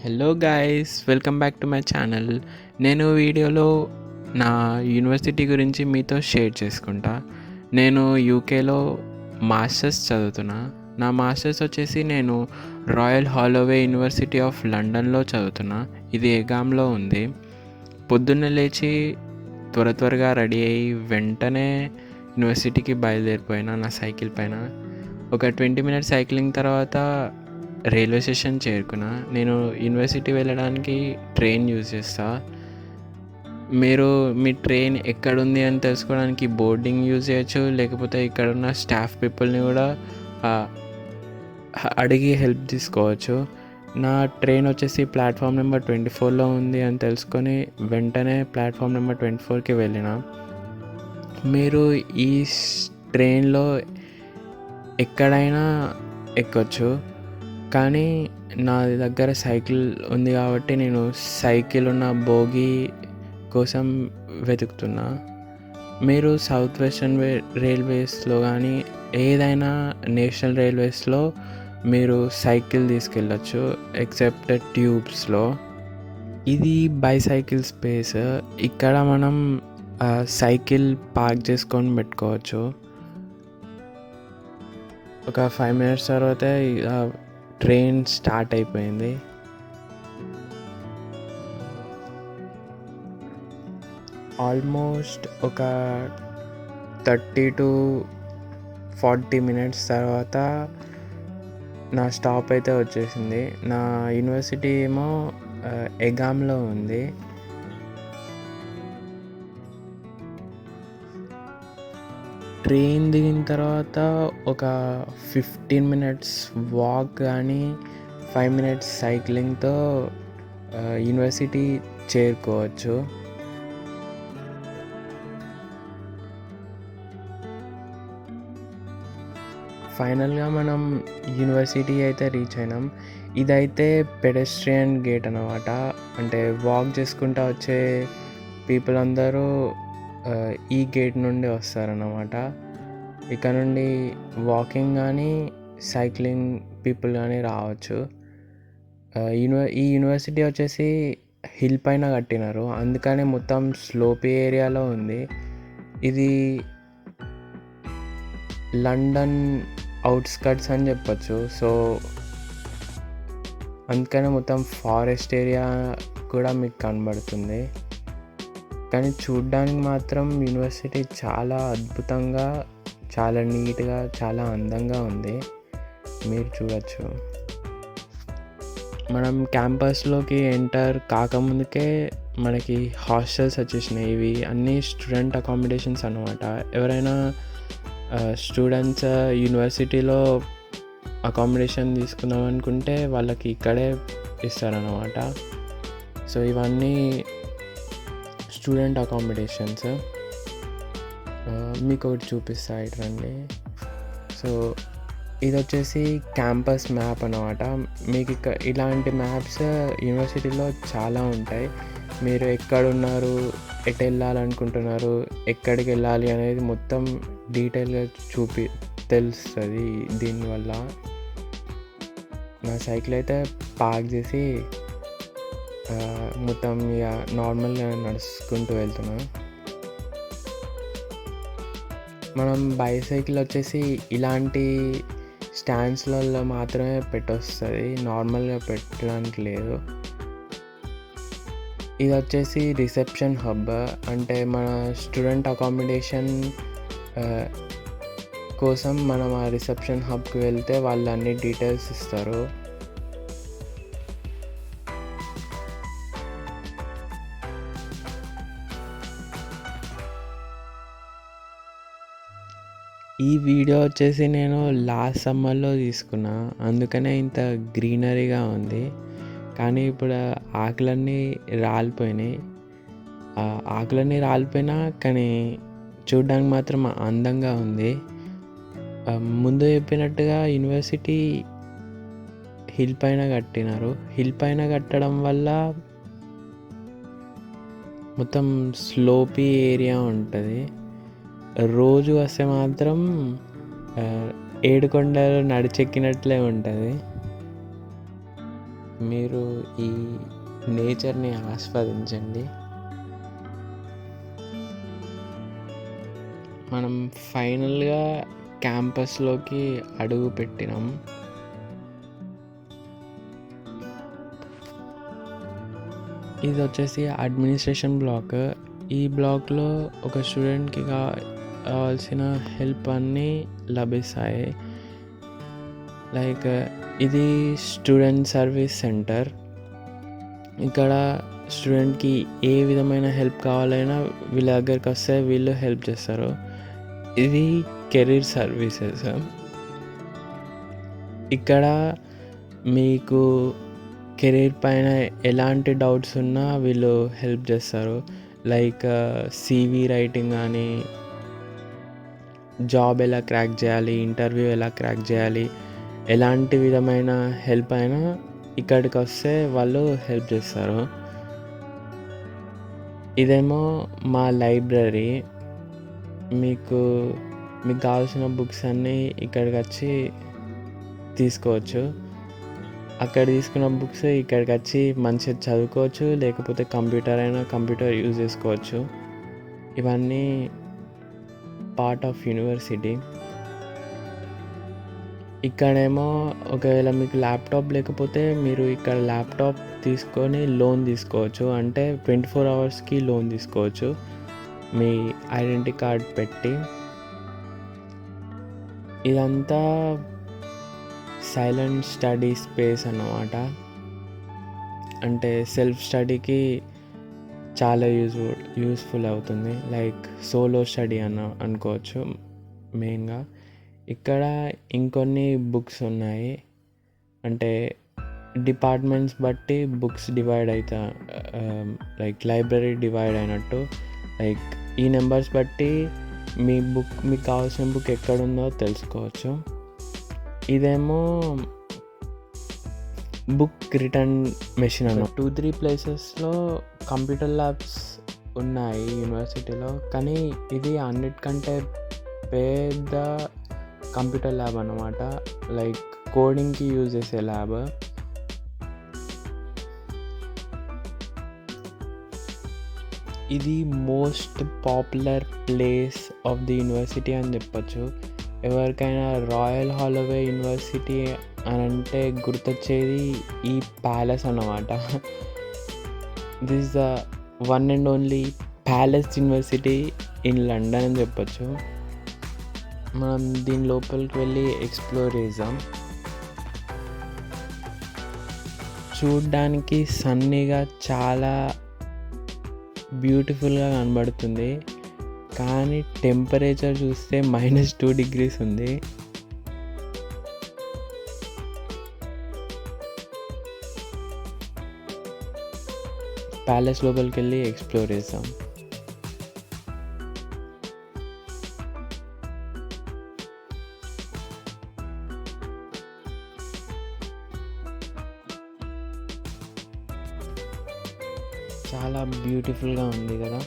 Hello guys, welcome back to my channel. నేను వీడియోలో నా యూనివర్సిటీ గురించి మీతో షేర్ చేసుకుంటా. నేను యూకేలో మాస్టర్స్ చదువుతున్నా. నా మాస్టర్స్ వచ్చేసి నేను రాయల్ హాలోవే యూనివర్సిటీ ఆఫ్ లండన్లో చదువుతున్నా. ఇది ఎగామ్లో ఉంది. పొద్దున్నే లేచి త్వరగా రెడీ అయ్యి వెంటనే యూనివర్సిటీకి బయలుదేరిపోయినా నా సైకిల్ పైన. ఒక 20 మినిట్స్ సైక్లింగ్ తర్వాత రైల్వే స్టేషన్ చేరుకున్నా. నేను యూనివర్సిటీ వెళ్ళడానికి ట్రైన్ యూజ్ చేస్తా. మీరు మీ ట్రైన్ ఎక్కడుంది అని తెలుసుకోవడానికి బోర్డింగ్ యూజ్ చేయొచ్చు, లేకపోతే ఇక్కడ ఉన్న స్టాఫ్ పీపుల్ని కూడా అడిగి హెల్ప్ తీసుకోవచ్చు. నా ట్రైన్ వచ్చేసి ప్లాట్ఫామ్ నెంబర్ 24లో ఉంది అని తెలుసుకొని వెంటనే ప్లాట్ఫామ్ నెంబర్ 24కి వెళ్ళిన. మీరు ఈ ట్రైన్లో ఎక్కడైనా ఎక్కొచ్చు, కానీ నా దగ్గర సైకిల్ ఉంది కాబట్టి నేను సైకిల్ ఉన్న బోగి కోసం వెతుకుతున్నా. మీరు సౌత్ వెస్టర్న్ రైల్వేస్లో కానీ ఏదైనా నేషనల్ రైల్వేస్లో మీరు సైకిల్ తీసుకెళ్ళచ్చు, ఎక్సెప్ట్ ట్యూబ్స్లో. ఇది బైసైకిల్ స్పేస్. ఇక్కడ మనం సైకిల్ పార్క్ చేసుకొని పెట్టుకోవచ్చు. ఒక 5 మినిట్స్ తర్వాత ట్రైన్ స్టార్ట్ అయిపోయింది. ఆల్మోస్ట్ ఒక 30 to 40 మినిట్స్ తర్వాత నా స్టాప్ అయితే వచ్చేసింది. నా యూనివర్సిటీ ఏమో ఎగామ్లో ఉంది. ట్రైన్ దిగిన తర్వాత ఒక 15 మినిట్స్ వాక్ కానీ 5 మినిట్స్ సైక్లింగ్తో యూనివర్సిటీ చేరుకోవచ్చు. ఫైనల్గా మనం యూనివర్సిటీ అయితే రీచ్ అయినాం. ఇదైతే పెడెస్ట్రియన్ గేట్ అన్నమాట. అంటే వాక్ చేసుకుంటూ వచ్చే పీపుల్ అందరూ ఈ గేట్ నుండి వస్తారన్నమాట. ఇక్కడ నుండి వాకింగ్ కానీ సైక్లింగ్ పీపుల్ కానీ రావచ్చు. ఈ యూనివర్సిటీ వచ్చేసి హిల్ పైన కట్టినారు, అందుకనే మొత్తం స్లోపీ ఏరియాలో ఉంది. ఇది లండన్ అవుట్స్కట్స్ అని చెప్పచ్చు. సో అందుకనే మొత్తం ఫారెస్ట్ ఏరియా కూడా మీకు కనబడుతుంది. కానీ చూడ్డానికి మాత్రం యూనివర్సిటీ చాలా అద్భుతంగా, చాలా నీట్గా, చాలా అందంగా ఉంది. మీరు చూడవచ్చు. మనం క్యాంపస్లోకి ఎంటర్ కాకముందుకే మనకి హాస్టల్స్ వచ్చేసినాయి. ఇవి అన్నీ స్టూడెంట్ అకామిడేషన్స్ అన్నమాట. ఎవరైనా స్టూడెంట్స్ యూనివర్సిటీలో అకామిడేషన్ తీసుకుందాం అనుకుంటే వాళ్ళకి ఇక్కడే ఇస్తారన్నమాట. సో ఇవన్నీ స్టూడెంట్ అకామిడేషన్స్. మీకు ఒకటి చూపిస్తా, ఇటు రండి. సో ఇది వచ్చేసి క్యాంపస్ మ్యాప్ అన్నమాట. మీకు ఇలాంటి మ్యాప్స్ యూనివర్సిటీలో చాలా ఉంటాయి. మీరు ఎక్కడున్నారు, ఎటు వెళ్ళాలనుకుంటున్నారు, ఎక్కడికి వెళ్ళాలి అనేది మొత్తం డీటెయిల్గా తెలుస్తుంది దీనివల్ల. నా సైకిల్ అయితే పార్క్ చేసి మొత్తం ఇక నార్మల్గా నడుచుకుంటూ వెళ్తున్నా. మనం బైసైకిల్ వచ్చేసి ఇలాంటి స్టాండ్స్లలో మాత్రమే పెట్టొస్తుంది, నార్మల్గా పెట్టడానికి లేదు. ఇది వచ్చేసి రిసెప్షన్ హబ్. అంటే మన స్టూడెంట్ అకామిడేషన్ కోసం మనం ఆ రిసెప్షన్ హబ్కి వెళ్తే వాళ్ళు అన్ని డీటెయిల్స్ ఇస్తారు. ఈ వీడియో వచ్చేసి నేను లాస్ట్ సమ్మర్లో తీసుకున్నా, అందుకనే ఇంత గ్రీనరీగా ఉంది. కానీ ఇప్పుడు ఆకులన్నీ రాలిపోయినాయి. ఆకులన్నీ రాలిపోయినా కానీ చూడ్డానికి మాత్రం అందంగా ఉంది. ముందు చెప్పినట్టుగా యూనివర్సిటీ హిల్ పైన కట్టినారు. హిల్ పైన కట్టడం వల్ల మొత్తం స్లోపీ ఏరియా ఉంటుంది. రోజు వస్తే మాత్రం ఏడుకొండలు నడిచెక్కినట్లే ఉంటుంది. మీరు ఈ నేచర్ని ఆస్వాదించండి. మనం ఫైనల్గా క్యాంపస్లోకి అడుగు పెట్టినాం. ఇది వచ్చేసి అడ్మినిస్ట్రేషన్ బ్లాక్. ఈ బ్లాక్లో ఒక స్టూడెంట్కి కావాల్సిన హెల్ప్ అన్నీ లభిస్తాయి. లైక్ ఇది స్టూడెంట్ సర్వీస్ సెంటర్. ఇక్కడ స్టూడెంట్కి ఏ విధమైన హెల్ప్ కావాలైనా వీళ్ళ దగ్గరికి వస్తే వీళ్ళు హెల్ప్ చేస్తారు. ఇది కెరీర్ సర్వీసెస్. ఇక్కడ మీకు కెరీర్ పైన ఎలాంటి డౌట్స్ ఉన్నా వీళ్ళు హెల్ప్ చేస్తారు. లైక్ CV రైటింగ్ కానీ, జాబ్ ఎలా క్రాక్ చేయాలి, ఇంటర్వ్యూ ఎలా క్రాక్ చేయాలి, ఎలాంటి విధమైన హెల్ప్ అయినా ఇక్కడికి వస్తే వాళ్ళు హెల్ప్ చేస్తారు. ఇదేమో మా లైబ్రరీ. మీకు కావాల్సిన బుక్స్ అన్నీ ఇక్కడికి వచ్చి తీసుకోవచ్చు. అక్కడ తీసుకున్న బుక్స్ ఇక్కడికి వచ్చి మంచిగా చదువుకోవచ్చు, లేకపోతే కంప్యూటర్ యూజ్ చేసుకోవచ్చు. ఇవన్నీ పార్ట్ ఆఫ్ యూనివర్సిటీ. ఇక్కడేమో ఒకవేళ మీకు ల్యాప్టాప్ లేకపోతే మీరు ఇక్కడ ల్యాప్టాప్ తీసుకొని లోన్ తీసుకోవచ్చు. అంటే 24 అవర్స్కి లోన్ తీసుకోవచ్చు మీ ఐడెంటిటీ కార్డ్ పెట్టి. ఇదంతా సైలెంట్ స్టడీ స్పేస్ అన్నమాట. అంటే సెల్ఫ్ స్టడీకి చాలా యూస్ఫుల్ అవుతుంది. లైక్ సోలో స్టడీ అనుకోవచ్చు మెయిన్గా. ఇక్కడ ఇంకొన్ని బుక్స్ ఉన్నాయి. అంటే డిపార్ట్మెంట్స్ బట్టి బుక్స్ డివైడ్ అవుతా, లైక్ లైబ్రరీ డివైడ్ అయినట్టు. లైక్ ఈ నెంబర్స్ బట్టి మీకు కావాల్సిన బుక్ ఎక్కడుందో తెలుసుకోవచ్చు. ఇదేమో బుక్ రిటర్న్ మెషిన్ 2-3 ప్లేసెస్లో కంప్యూటర్ ల్యాబ్స్ ఉన్నాయి యూనివర్సిటీలో. కానీ ఇది అన్నిటికంటే పెద్ద కంప్యూటర్ ల్యాబ్ అన్నమాట. లైక్ కోడింగ్కి యూజ్ చేసే ల్యాబ్. ఇది most popular place of the university అని చెప్పచ్చు. ఎవరికైనా రాయల్ హాలోవే యూనివర్సిటీ అని అంటే గుర్తొచ్చేది ఈ ప్యాలెస్ అన్నమాట. This the one and only palace university in London అని చెప్పచ్చు. మనం దీని లోపలికి వెళ్ళి ఎక్స్ప్లోర్ చేద్దాం. చూడ్డానికి సన్నీగా చాలా బ్యూటిఫుల్గా కనబడుతుంది. కానీ టెంపరేచర్ చూస్తే -2 degrees ఉంది. ప్యాలెస్ లోపలికి వెళ్ళి ఎక్స్ప్లోర్ చేద్దాం. చాలా బ్యూటిఫుల్గా ఉంది కదా.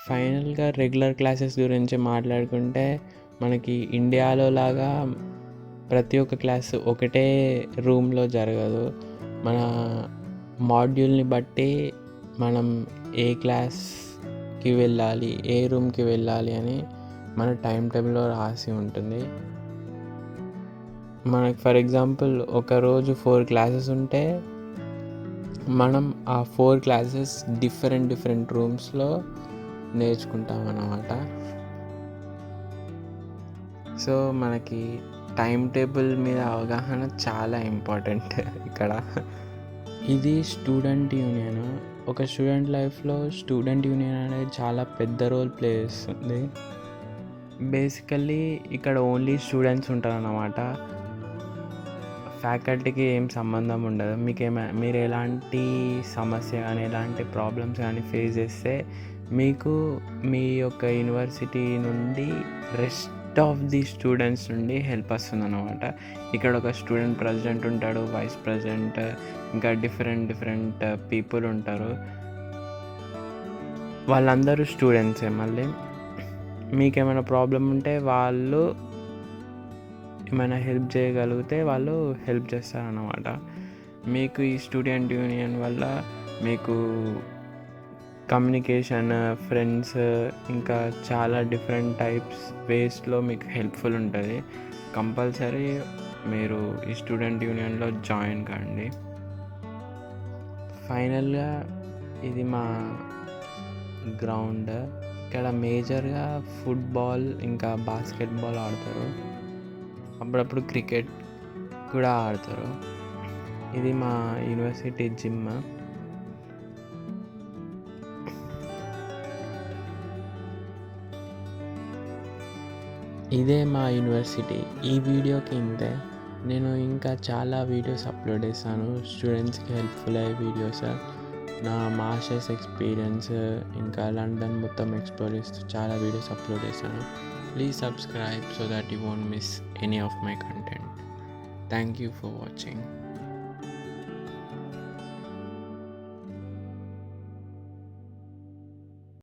ఫైనల్గా రెగ్యులర్ క్లాసెస్ గురించి మాట్లాడుకుంటే మనకి ఇండియాలో లాగా ప్రతి ఒక్క క్లాస్ ఒకటే రూమ్లో జరగదు. మన మాడ్యూల్ని బట్టి మనం ఏ క్లాస్కి వెళ్ళాలి, ఏ రూమ్కి వెళ్ళాలి అని మన టైం టేబుల్లో రాసి ఉంటుంది. మనకు ఫర్ ఎగ్జాంపుల్ ఒకరోజు 4 క్లాసెస్ ఉంటే మనం ఆ 4 క్లాసెస్ డిఫరెంట్ రూమ్స్లో నేర్చుకుంటాం అన్నమాట. సో మనకి టైం టేబుల్ మీద అవగాహన చాలా ఇంపార్టెంట్ ఇక్కడ. ఇది స్టూడెంట్ యూనియన్. ఒక స్టూడెంట్ లైఫ్లో స్టూడెంట్ యూనియన్ అనేది చాలా పెద్ద రోల్ ప్లే చేస్తుంది. బేసికల్లీ ఇక్కడ ఓన్లీ స్టూడెంట్స్ ఉంటారు అన్నమాట. ఫ్యాకల్టీకి ఏం సంబంధం ఉండదు. మీరు ఎలాంటి సమస్య కానీ ఎలాంటి ప్రాబ్లమ్స్ కానీ ఫేస్ చేస్తే మీకు మీ యొక్క యూనివర్సిటీ నుండి ఆఫ్ ది స్టూడెంట్స్ నుండి హెల్ప్ వస్తుందన్నమాట. ఇక్కడ ఒక స్టూడెంట్ ప్రెసిడెంట్ ఉంటాడు, వైస్ ప్రెసిడెంట్, ఇంకా డిఫరెంట్ పీపుల్ ఉంటారు. వాళ్ళందరూ స్టూడెంట్సే. మళ్ళీ మీకేమైనా ప్రాబ్లం ఉంటే వాళ్ళు ఏమైనా హెల్ప్ చేయగలిగితే వాళ్ళు హెల్ప్ చేస్తారన్నమాట. మీకు ఈ స్టూడెంట్ యూనియన్ వల్ల మీకు కమ్యూనికేషన్, ఫ్రెండ్స్, ఇంకా చాలా డిఫరెంట్ టైప్స్ వేస్లో మీకు హెల్ప్ఫుల్ ఉంటుంది. కంపల్సరీ మీరు ఈ స్టూడెంట్ యూనియన్లో జాయిన్ కండి. ఫైనల్గా ఇది మా గ్రౌండ్. ఇక్కడ మేజర్గా ఫుట్బాల్ ఇంకా బాస్కెట్బాల్ ఆడతారు, అప్పుడప్పుడు క్రికెట్ కూడా ఆడతారు. ఇది మా యూనివర్సిటీ జిమ్. ఇదే మా యూనివర్సిటీ. ఈ వీడియోకి ఇంతే. నేను ఇంకా చాలా వీడియోస్ అప్లోడ్ చేశాను, స్టూడెంట్స్కి హెల్ప్ఫుల్ అయ్యే వీడియోస్. నా మాస్టర్స్ ఎక్స్పీరియన్స్ ఇంకా లండన్ మొత్తం ఎక్స్ప్లోర్ చేస్తూ చాలా వీడియోస్ అప్లోడ్ చేశాను. Please subscribe so that you won't miss any of my content. Thank you for watching.